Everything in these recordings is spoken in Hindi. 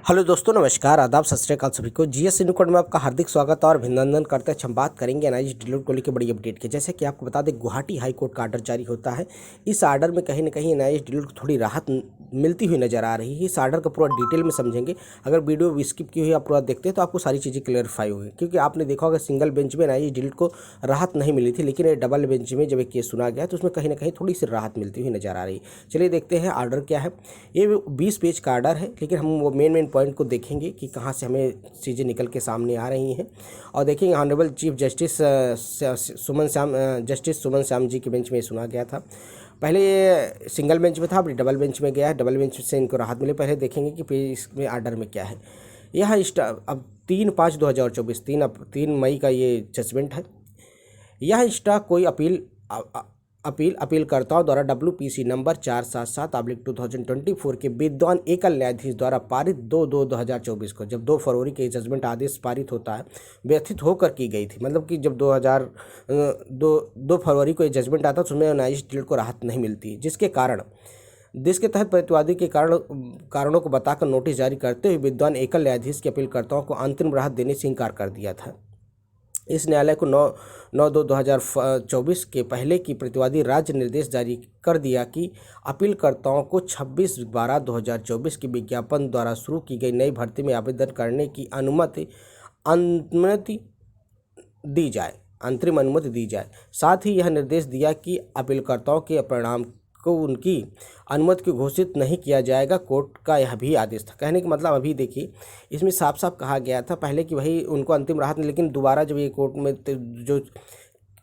हेलो दोस्तों, नमस्कार, आदाब, सत श्री अकाल सभी को। जीएस सिंधु कोड में आपका हार्दिक स्वागत और अभिनंदन करते हैं। हम बात करेंगे एनआईएस डीलर को लेकर बड़ी अपडेट की। जैसे कि आपको बता दें, गुवाहाटी हाई कोर्ट का आर्डर जारी होता है। इस आर्डर में कहीं ना कहीं एनआईएस डीलर को थोड़ी राहत मिलती हुई नजर आ रही है। इस आर्डर का पूरा डिटेल में समझेंगे। अगर वीडियो स्किप की हुई आप पूरा देखते हैं तो आपको सारी चीज़ें क्लियरफाई होगी, क्योंकि आपने देखा होगा सिंगल बेंच में एनआईएस डीलर को राहत नहीं मिली थी, लेकिन डबल बेंच में जब एक केस सुना गया तो उसमें कहीं ना कहीं थोड़ी सी राहत मिलती हुई नजर आ रही है। चलिए देखते हैं आर्डर क्या है। ये 20 पेज का आर्डर है, लेकिन हम वो मेन पॉइंट को देखेंगे कि कहाँ से हमें चीज़ें निकल के सामने आ रही हैं। और देखेंगे ऑनरेबल चीफ जस्टिस सुमन श्याम जी के बेंच में सुना गया था। पहले ये सिंगल बेंच में था, अब डबल बेंच में गया है। डबल बेंच से इनको राहत मिले। पहले देखेंगे कि पेज इसमें आर्डर में क्या है। यह अब 3/5/2024 3 मई का ये जजमेंट है। यह स्टॉक कोई अपीलकर्ताओं द्वारा WPC नंबर 477/2024 के विद्वान एकल न्यायाधीश द्वारा पारित 2/2/2024 को, जब 2 फरवरी के जजमेंट आदेश पारित होता है, व्यथित होकर की गई थी। मतलब कि जब 2 फरवरी को ये जजमेंट आता है तो उसमें न्यायाधीश डीलर को राहत नहीं मिलती, जिसके तहत प्रतिवादी के कारणों को बताकर नोटिस जारी करते हुए विद्वान एकल न्यायाधीश के अपीलकर्ताओं को अंतरिम राहत देने से इनकार कर दिया था। इस न्यायालय को 9/2/2024 के पहले की प्रतिवादी राज्य निर्देश जारी कर दिया कि अपीलकर्ताओं को 26/12/2024 के विज्ञापन द्वारा शुरू की गई नई भर्ती में आवेदन करने की अनुमति दी जाए, अंतरिम अनुमति दी जाए। साथ ही यह निर्देश दिया कि अपीलकर्ताओं के परिणाम को उनकी अनुमति को घोषित नहीं किया जाएगा। कोर्ट का यह भी आदेश था। कहने का मतलब, अभी देखिए, इसमें साफ साफ कहा गया था पहले कि भाई उनको अंतिम राहत नहीं, लेकिन दोबारा जब ये कोर्ट में जो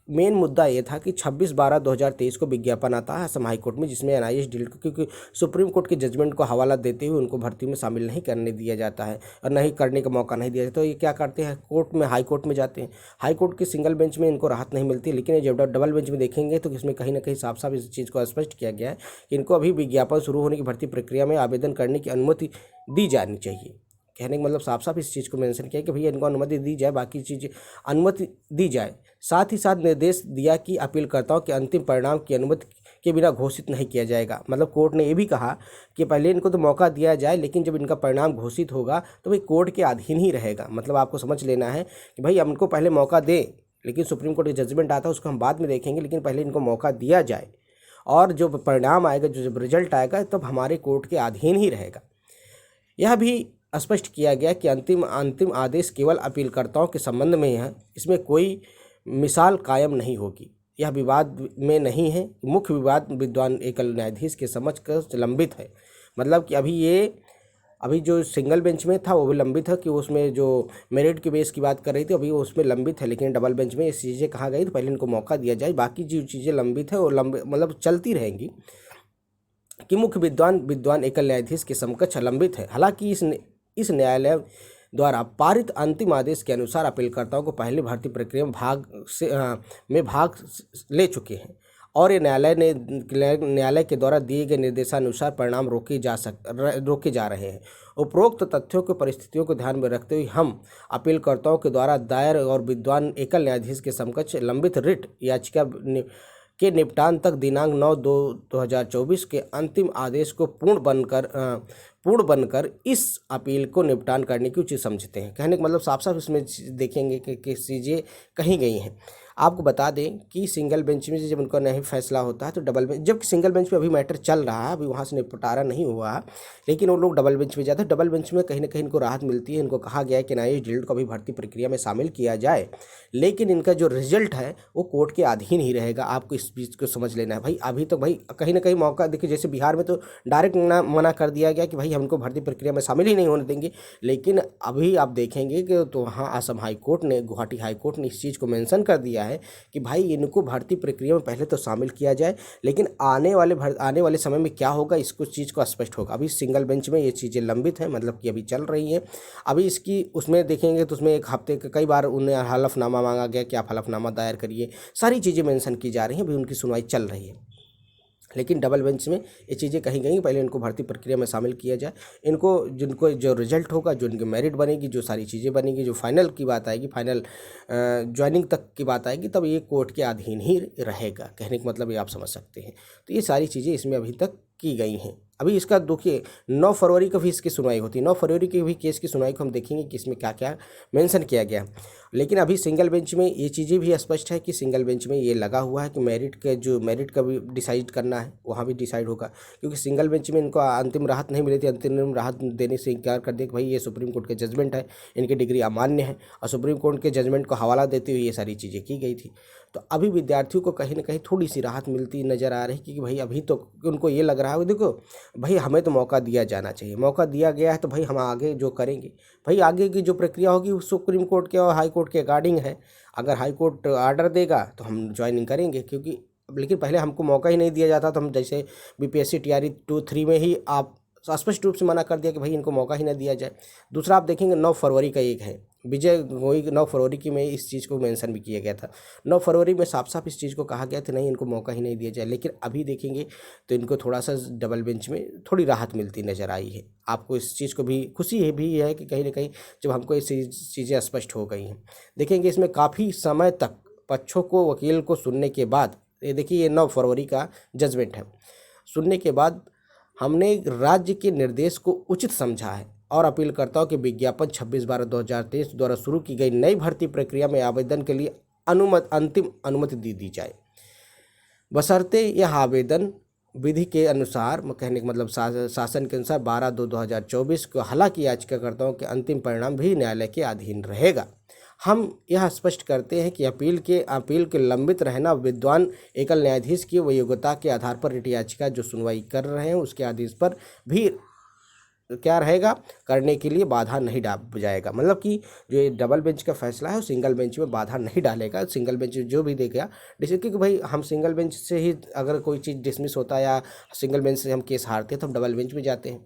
मेन मुद्दा ये था कि 26/12/2023 को विज्ञापन आता है असम हाई कोर्ट में, जिसमें एनआईएस डीलर को, क्योंकि सुप्रीम कोर्ट के जजमेंट को हवाला देते हुए उनको भर्ती में शामिल नहीं करने दिया जाता है और नहीं करने का मौका नहीं दिया जाता, तो ये क्या करते हैं, हाई कोर्ट में जाते हैं। हाई कोर्ट के सिंगल बेंच में इनको राहत नहीं मिलती, लेकिन जब डबल बेंच में देखेंगे तो इसमें कहीं ना कहीं साफ साफ इस चीज़ को स्पष्ट किया गया है कि इनको अभी विज्ञापन शुरू होने की भर्ती प्रक्रिया में आवेदन करने की अनुमति दी जानी चाहिए। कहने का मतलब साफ साफ इस चीज़ को मेंशन किया कि भैया इनको अनुमति दी जाए, बाकी चीज़ें अनुमति दी जाए। साथ ही साथ निर्देश दिया कि अपीलकर्ताओं के अंतिम परिणाम की अनुमति के बिना घोषित नहीं किया जाएगा। मतलब कोर्ट ने ये भी कहा कि पहले इनको तो मौका दिया जाए, लेकिन जब इनका परिणाम घोषित होगा तो भाई कोर्ट के अधीन ही रहेगा। मतलब आपको समझ लेना है कि भाई हमको पहले मौका दें, लेकिन सुप्रीम कोर्ट का जजमेंट आता है उसको हम बाद में देखेंगे, लेकिन पहले इनको मौका दिया जाए और जो परिणाम आएगा, जो रिजल्ट आएगा, तब हमारे कोर्ट के अधीन ही रहेगा। यह भी स्पष्ट किया गया कि अंतिम आदेश केवल अपीलकर्ताओं के संबंध में है, इसमें कोई मिसाल कायम नहीं होगी। यह विवाद में नहीं है। मुख्य विवाद विद्वान एकल न्यायाधीश के समझ कर लंबित है। मतलब कि अभी जो सिंगल बेंच में था वो भी लंबित है कि उसमें जो मेरिट के बेस की बात कर रही थी, अभी उसमें लंबित है, लेकिन डबल बेंच में ये चीज़ें कहा गई तो पहले इनको मौका दिया जाए, बाकी जो चीज़ें लंबित है वो मतलब चलती रहेंगी कि मुख्य विद्वान एकल न्यायाधीश के समकक्ष लंबित है। हालांकि इस न्यायालय द्वारा पारित अंतिम आदेश के अनुसार अपीलकर्ताओं को पहले भर्ती प्रक्रिया में भाग ले चुके हैं और ये न्यायालय के द्वारा दिए गए निर्देशानुसार परिणाम रोके जा रहे हैं। उपरोक्त तथ्यों की परिस्थितियों को ध्यान में रखते हुए हम अपीलकर्ताओं के द्वारा दायर और विद्वान एकल न्यायाधीश के समकक्ष लंबित रिट याचिका के निपटान तक दिनांक 9/2/2024 के अंतिम आदेश को पूर्ण बनकर इस अपील को निपटान करने की उचित समझते हैं। कहने का मतलब साफ साफ इसमें देखेंगे कि चीज़ें कहीं गई हैं। आपको बता दें कि सिंगल बेंच में जब उनका नहीं फैसला होता है तो डबल बेंच, जबकि सिंगल बेंच पे अभी मैटर चल रहा है, अभी वहाँ से निपटारा नहीं हुआ है, लेकिन वो लोग डबल बेंच में जाते हैं। डबल बेंच में कहीं ना कहीं इनको राहत मिलती है। इनको कहा गया है कि एनआईएस डीलर को अभी भर्ती प्रक्रिया में शामिल किया जाए, लेकिन इनका जो रिजल्ट है वो कोर्ट के अधीन ही रहेगा। आपको इस चीज़ को समझ लेना है भाई। अभी तो भाई कहीं ना कहीं मौका देखिए, जैसे बिहार में तो डायरेक्ट मना कर दिया गया कि भाई हमको भर्ती प्रक्रिया में शामिल ही नहीं होने देंगे, लेकिन अभी आप देखेंगे कि तो वहाँ असम हाई कोर्ट ने, गुवाहाटी हाई कोर्ट ने इस चीज़ को मेंशन कर दिया है कि भाई इनको भर्ती प्रक्रिया में पहले तो शामिल किया जाए, लेकिन आने वाले समय में क्या होगा इसको चीज़ को स्पष्ट होगा। अभी सिंगल बेंच में ये चीज़ें लंबित हैं, मतलब कि अभी चल रही हैं। अभी इसकी उसमें देखेंगे तो उसमें 1 हफ्ते के कई बार उन्हें हलफनामा मांगा गया कि आप हलफनामा दायर करिए, सारी चीज़ें मेंशन की जा रही हैं। अभी उनकी सुनवाई चल रही है, लेकिन डबल बेंच में ये चीज़ें कहीं गई। पहले इनको भर्ती प्रक्रिया में शामिल किया जाए। जिनको जो रिजल्ट होगा, जो इनकी मेरिट बनेगी, जो सारी चीज़ें बनेगी, जो फाइनल की बात आएगी, फाइनल ज्वाइनिंग तक की बात आएगी, तब ये कोर्ट के अधीन ही रहेगा। कहने का मतलब ये आप समझ सकते हैं। तो ये सारी चीज़ें इसमें अभी तक की गई हैं। अभी इसका देखिए 9 फरवरी को भी इसकी सुनवाई होती है। 9 फरवरी के भी केस की सुनवाई को हम देखेंगे कि इसमें क्या क्या मेंशन किया गया। लेकिन अभी सिंगल बेंच में ये चीज़ें भी स्पष्ट है कि सिंगल बेंच में ये लगा हुआ है कि मेरिट का भी डिसाइड करना है, वहाँ भी डिसाइड होगा, क्योंकि सिंगल बेंच में इनको अंतिम राहत नहीं मिली थी। अंतिम राहत देने से इनकार कर दिया कि भाई ये सुप्रीम कोर्ट के जजमेंट है, इनकी डिग्री अमान्य है, और सुप्रीम कोर्ट के जजमेंट को हवाला देते हुए ये सारी चीज़ें की गई थी। तो अभी विद्यार्थियों को कहीं ना कहीं थोड़ी सी राहत मिलती नज़र आ रही है, क्योंकि भाई अभी तो उनको ये लग रहा है, देखो भाई हमें तो मौका दिया जाना चाहिए, मौका दिया गया है तो भाई हम आगे जो करेंगे, भाई आगे की जो प्रक्रिया होगी वो सुप्रीम कोर्ट के और हाई कोर्ट के अकॉर्डिंग है। अगर हाई कोर्ट आर्डर देगा तो हम ज्वाइनिंग करेंगे, क्योंकि लेकिन पहले हमको मौका ही नहीं दिया जाता। तो हम जैसे बीपीएससी टीआरई 2-3 में ही आप स्पष्ट रूप से मना कर दिया कि भाई इनको मौका ही ना दिया जाए। दूसरा आप देखेंगे 9 फरवरी का एक है, विजय गोई 9 फरवरी की में इस चीज़ को मेंशन भी किया गया था। 9 फरवरी में साफ साफ इस चीज़ को कहा गया था नहीं इनको मौका ही नहीं दिया जाए। लेकिन अभी देखेंगे तो इनको थोड़ा सा डबल बेंच में थोड़ी राहत मिलती नज़र आई है। आपको इस चीज़ को भी खुशी भी है कि कहीं ना कहीं जब हमको ये चीज़ें स्पष्ट हो गई हैं। देखेंगे इसमें काफ़ी समय तक पक्षों को वकील को सुनने के बाद, ये देखिए ये 9 फरवरी का जजमेंट है, सुनने के बाद हमने राज्य के निर्देश को उचित समझा है और अपीलकर्ताओं के विज्ञापन 26/12/2023 द्वारा शुरू की गई नई भर्ती प्रक्रिया में आवेदन के लिए अंतिम अनुमति दी जाए, बशर्ते यह आवेदन विधि के अनुसार, कहने का मतलब शासन के अनुसार 12/2/2024 को, हालांकि याचिकाकर्ताओं के अंतिम परिणाम भी न्यायालय के अधीन रहेगा। हम यह स्पष्ट करते हैं कि अपील के लंबित रहना विद्वान एकल न्यायाधीश की योग्यता के आधार पर रिट याचिका जो सुनवाई कर रहे हैं उसके आदेश पर भी क्या रहेगा, करने के लिए बाधा नहीं डाल जाएगा। मतलब कि जो ये डबल बेंच का फैसला है वो सिंगल बेंच में बाधा नहीं डालेगा। सिंगल बेंच जो भी देगा, जैसे क्योंकि भाई हम सिंगल बेंच से ही अगर कोई चीज़ डिसमिस होता है या सिंगल बेंच से हम केस हारते हैं तो हम डबल बेंच में जाते हैं,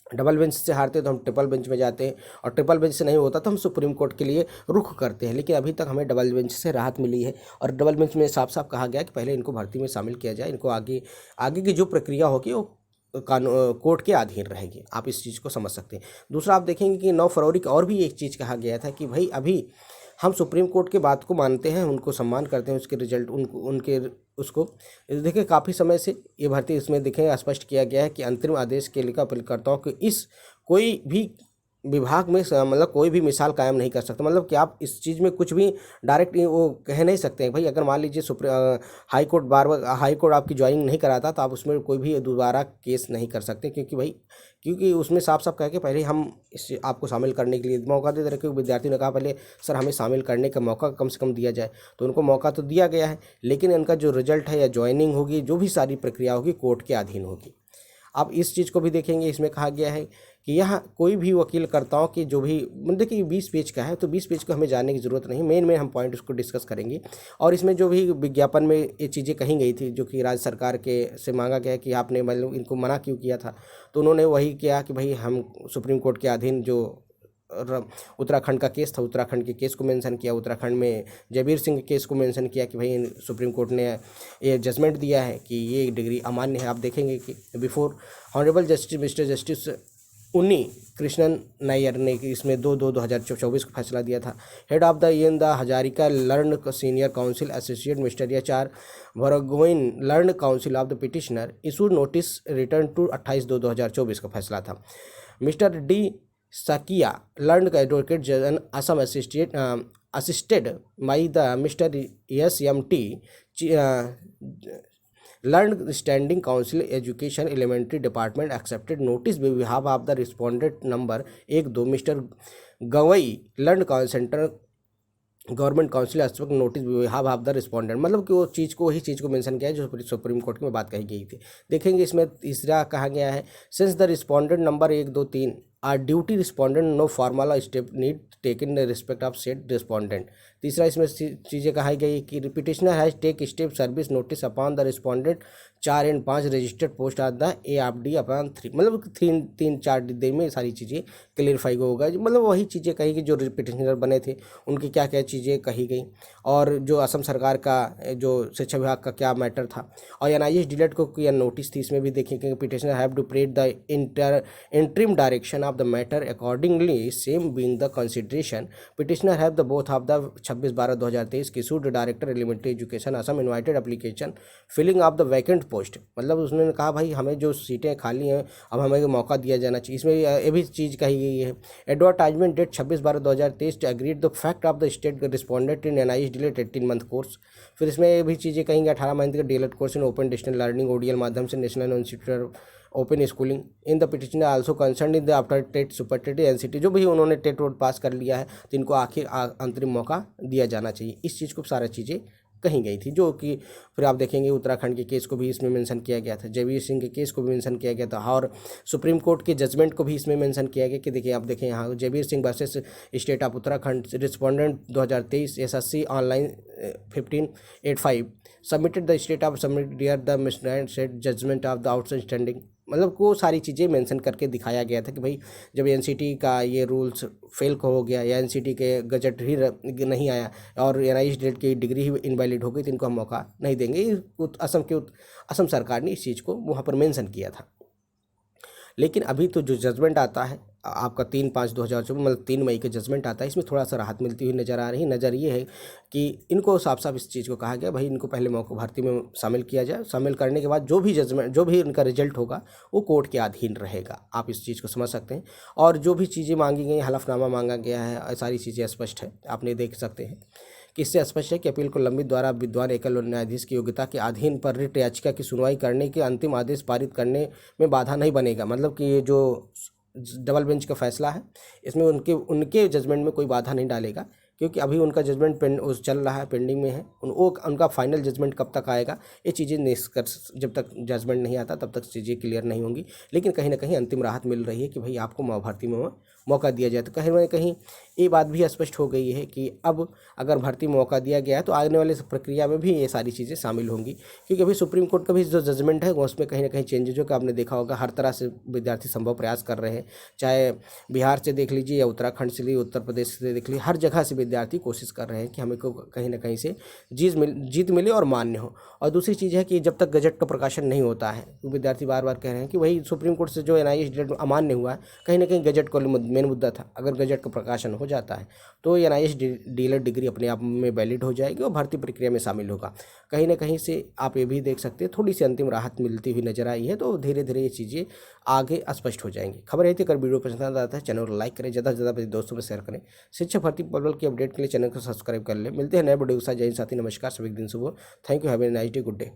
डबल बेंच से हारते तो हम ट्रिपल बेंच में जाते हैं, और ट्रिपल बेंच से नहीं होता तो हम सुप्रीम कोर्ट के लिए रुख करते हैं। लेकिन अभी तक हमें डबल बेंच से राहत मिली है, और डबल बेंच में साफ साफ कहा गया कि पहले इनको भर्ती में शामिल किया जाए, इनको आगे की जो प्रक्रिया होगी वो कोर्ट के अधीन रहेगी। आप इस चीज़ को समझ सकते हैं। दूसरा आप देखेंगे कि 9 फरवरी का और भी एक चीज़ कहा गया था कि भाई अभी हम सुप्रीम कोर्ट के बात को मानते हैं, उनको सम्मान करते हैं, उसके रिजल्ट उनके उसको देखिए काफ़ी समय से ये भर्ती इसमें देखें स्पष्ट किया गया है कि अंतरिम आदेश के लिए अपीलकर्ताओं को इस कोई भी विभाग में मतलब कोई भी मिसाल कायम नहीं कर सकता। मतलब कि आप इस चीज़ में कुछ भी डायरेक्ट वो कह नहीं सकते हैं भाई। अगर मान लीजिए हाई कोर्ट आपकी ज्वाइनिंग नहीं कराता तो आप उसमें कोई भी दोबारा केस नहीं कर सकते, क्योंकि उसमें साफ साफ कह के पहले हम इस आपको शामिल करने के लिए मौका दे रहे। क्योंकि विद्यार्थी ने कहा पहले सर हमें शामिल करने का मौका कम से कम दिया जाए, तो उनको मौका तो दिया गया है, लेकिन इनका जो रिजल्ट है या ज्वाइनिंग होगी, जो भी सारी प्रक्रिया होगी कोर्ट के अधीन होगी। आप इस चीज़ को भी देखेंगे, इसमें कहा गया है कि यहाँ कोई भी वकीलकर्ताओं की जो भी देखिए 20 पेज का है तो 20 पेज को हमें जानने की ज़रूरत नहीं, मेन हम पॉइंट उसको डिस्कस करेंगे। और इसमें जो भी विज्ञापन में ये चीज़ें कही गई थी जो कि राज्य सरकार के से मांगा गया कि आपने मतलब इनको मना क्यों किया था, तो उन्होंने वही किया कि भाई हम सुप्रीम कोर्ट के अधीन जो उत्तराखंड का केस था, उत्तराखंड के केस को मेंशन किया, उत्तराखंड में जयवीर सिंह के केस को मेंशन किया कि भाई सुप्रीम कोर्ट ने ये जजमेंट दिया है कि ये डिग्री अमान्य है। आप देखेंगे कि before honourable justice mister justice उन्नी कृष्णन नायर ने इसमें 2/2/2024 को फैसला दिया था। Head of the Hazarika learned senior counsel associate mister H R. Bhargoin learned counsel of the petitioner issued notice return to 28/2/2024 का फैसला था। Mister D Saikia learned advocate general Assam assisted by the mister S.M.T. Learned Standing Council Education Elementary Department accepted notice by behalf of the respondent number 1-2 Mr. Gavai learn centre government council expect notice behalf of the respondent. मतलब कि वो चीज़ को वही चीज़ को मेंशन किया है जो सुप्रीम कोर्ट में बात कही गई थी। देखेंगे इसमें तीसरा कहा गया है since the respondent number 1, 2, 3 are duty respondent no formal step need taken in respect of said respondent. तीसरा इसमें चीज़ें कही गई कि petitioner has take step service notice upon the respondent 4 और 5 registered post of the AFD upon 3। मतलब 3-4 दिन में सारी चीज़ें क्लियरफाई होगा। मतलब वही चीज़ें कही कि जो पिटिशनर बने थे उनकी क्या क्या चीज़ें कही गई, और जो असम सरकार का जो शिक्षा विभाग का क्या मैटर था, और NIS डिलेट को किया नोटिस थी। इसमें भी देखेंगे कि petitioner have to pray the interim direction of the matter accordingly same being the consideration. Petitioner have the both of the 26/12/2023 की issued director elementary education Assam invited application filling of the vacant post. मतलब उसने कहा भाई हमें जो सीटें खाली हैं अब हमें मौका दिया जाना चाहिए। इसमें ये भी चीज़ कही गई है। Advertisement date 26/12/2023 to agreed the fact of the state respondent in NIH DElEd 18 month course. फिर इसमें ये भी चीज़ें कहेंगे 18 मंथ का DElEd course in open distance learning ODL माध्यम से national institute open schooling in the petition also concern in the after TET super TET NCT। जो भी उन्होंने टेट वोट पास कर लिया है तो इनको आखिर अंतरिम मौका दिया जाना चाहिए। इस चीज़ को सारी चीज़ें कही गई थी। जो कि फिर आप देखेंगे उत्तराखंड के केस को भी इसमें मेंशन किया गया था, जयवीर सिंह के केस को भी मेंशन किया गया था और सुप्रीम कोर्ट के जजमेंट को भी इसमें मेंशन किया गया कि देखिए आप देखें यहाँ Jaiveer Singh versus state of Uttarakhand respondent 2023 SSC online 1585 submitted the state of submit dear the मिसनाइट set judgment of the outstanding. मतलब को सारी चीज़ें मेंशन करके दिखाया गया था कि भाई जब NCT का ये रूल्स फेल हो गया या NCT के गजट ही नहीं आया और NIH डेट की डिग्री ही इनवैलिड हो गई तो इनको हम मौका नहीं देंगे। असम सरकार ने इस चीज़ को वहाँ पर मेंशन किया था। लेकिन अभी तो जो जजमेंट आता है आपका 3/5/2024 मतलब 3 मई का जजमेंट आता है, इसमें थोड़ा सा राहत मिलती हुई नज़र आ रही। नज़र ये है कि इनको साफ साफ इस चीज़ को कहा गया भाई इनको पहले मौका भर्ती में शामिल किया जाए। शामिल करने के बाद जो भी जजमेंट जो भी इनका रिजल्ट होगा वो कोर्ट के अधीन रहेगा। आप इस चीज़ को समझ सकते हैं। और जो भी चीज़ें मांगी गई हलफनामा मांगा गया है सारी चीज़ें स्पष्ट है, आपने देख सकते हैं कि इससे स्पष्ट है कि अपील को लंबित द्वारा विद्वान एकल न्यायाधीश की योग्यता के अधीन पर रिट याचिका की सुनवाई करने के अंतिम आदेश पारित करने में बाधा नहीं बनेगा। मतलब कि ये जो डबल बेंच का फैसला है इसमें उनके जजमेंट में कोई बाधा नहीं डालेगा, क्योंकि अभी उनका जजमेंट चल रहा है, पेंडिंग में है। उनका फाइनल जजमेंट कब तक आएगा ये चीज़ें निष्कर्ष जब तक जजमेंट नहीं आता तब तक चीज़ें क्लियर नहीं होंगी। लेकिन कहीं ना कहीं अंतिम राहत मिल रही है कि भाई आपको भर्ती में मौका दिया जाए। तो कहीं ना कहीं ये बात भी स्पष्ट हो गई है कि अब अगर भर्ती में मौका दिया गया है तो आने वाली प्रक्रिया में भी ये सारी चीज़ें शामिल होंगी। क्योंकि अभी सुप्रीम कोर्ट का भी जो जजमेंट है उसमें कहीं ना कहीं चेंजेज का आपने देखा होगा। हर तरह से विद्यार्थी संभव प्रयास कर रहे हैं, चाहे बिहार से देख लीजिए या उत्तराखंड से लीजिए, उत्तर प्रदेश से देख लीजिए, हर जगह से विद्यार्थी कोशिश कर रहे हैं कि हमें को कहीं ना कहीं से जीत मिले और मान्य हो। और दूसरी चीज़ है कि जब तक गजट का प्रकाशन नहीं होता है तो विद्यार्थी बार बार कह रहे हैं कि वही सुप्रीम कोर्ट से जो NIH डेट अमान्य हुआ है कहीं ना कहीं गजट को मेन मुद्दा था। अगर गजट का प्रकाशन हो जाता है तो NIH डीलर डिग्री अपने आप में वैलिड हो जाएगी और भर्ती प्रक्रिया में शामिल होगा। कहीं ना कहीं से आप ये भी देख सकते हैं थोड़ी सी अंतिम राहत मिलती हुई नजर आई है। तो धीरे धीरे ये चीज़ें आगे स्पष्ट हो जाएंगी। खबर है थी अगर वीडियो पसंद आता है चैनल को लाइक करें, ज़्यादा से ज़्यादा अपने दोस्तों में शेयर करें। शिक्षा भर्ती पोर्टल की अपडेट के लिए चैनल को सब्सक्राइब कर लें। मिलते हैं नए वीडियो के साथ। जय हिंद साथी, नमस्कार, सभी दिन सुबह। Thank you, have a nice day, good day.